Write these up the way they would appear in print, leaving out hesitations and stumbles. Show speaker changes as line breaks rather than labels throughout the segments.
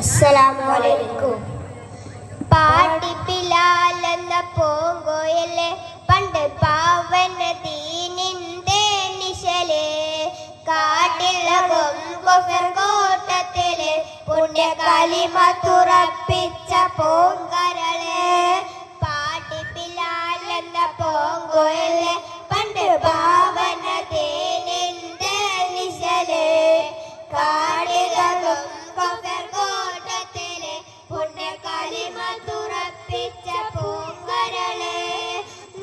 അസ്സലാമലൈക്കും. പാടി ബിലാൽ എന്ന പൂങ്കോയിലെ പണ്ട് പാവന ദീനിന്റെ നിശലേ കാട്ടിലകം കോട്ടത്തിലെ പുണ്യ കലിമ തുറപ്പിച്ച പൂങ്കരളെ. പാടി ബിലാൽ എന്ന പൂങ്കോയിലെ പണ്ട് പാവന ദീനിന്റെ നിശലേ കാട്ടിലകം കോട്ടത്തിലെ പുണ്യ കലിമ തുറപ്പിച്ച പൂങ്കരളെ.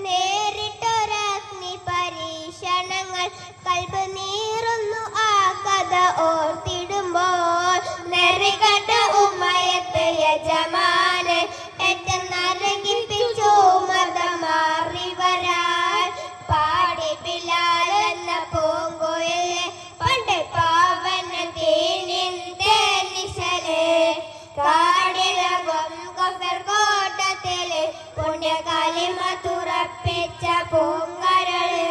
നേരിട്ടൊരഗ്നി പരീക്ഷണങ്ങൾ കൽബ് നീറുന്നു ആ കഥ ഓർത്തിടുമ്പോൾ. നെറികണ്ട ഉമ്മയത്ത് യജമാന് ഏറ്റം നരകിപ്പിച്ചു മതമാറി വരാൻ. പാടി ബിലാൽ എന്ന പൂങ്കോയിലെ പണ്ട് പാവന ദീനിന്റെ നിശലേ കാടിലകം കോട്ടത്തിലെ പുണ്യ കലിമ തുറപ്പിച്ച പൂങ്കരള്.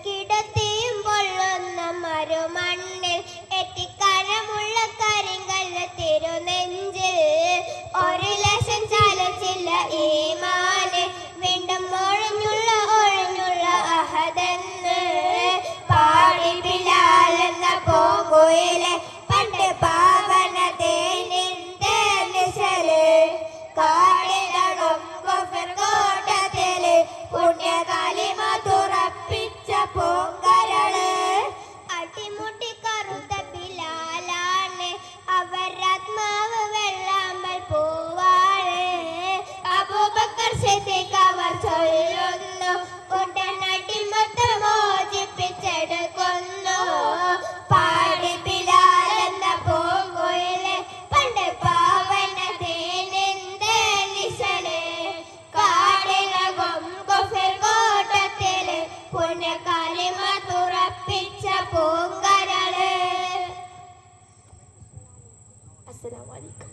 കിടത്തിയും പൊള്ളുന്ന മരുമണ്ണിൽ എത്തിക്കനമുള്ള കരിങ്കല്ല തിരുനെഞ്ചിൽ ഒരു ലക്ഷം ചലച്ചില്ല ഈമാന് വീണ്ടും ഒഴിഞ്ഞുള്ള അഹദെന്ന്. പാടി ബിലാൽ എന്ന പൂങ്കോയിലെ പണ്ട് പാവന ദീനിന്റെ നിശലേ കാടിലകം കോട്ടത്തിലെ പുണ്യ കലിമ തുറപ്പിച്ച പൂങ്കരള്. അടിമുടി കറുത്ത ബിലാലാണ് അവരാത്മാവ് വെള്ളാമ്പൽ പൂവാണ്. അബൂബക്കർ സിദ്ദീഖ് അവർ ചൊല്ലുന്നു ഉടനടിമത്ത് മോചിപ്പിച്ചെടുക്കുന്നു. പാടി ബിലാൽ എന്ന പൂങ്കോയിലെ പണ്ട് പാവന ദീനിന്റെ നിശലേ കാടിലകം കോട്ടത്തിലെ പുണ്യ കലിമ തുറപ്പിച്ച പൂങ്കരള്. അസ്സലാമു അലൈക്കും.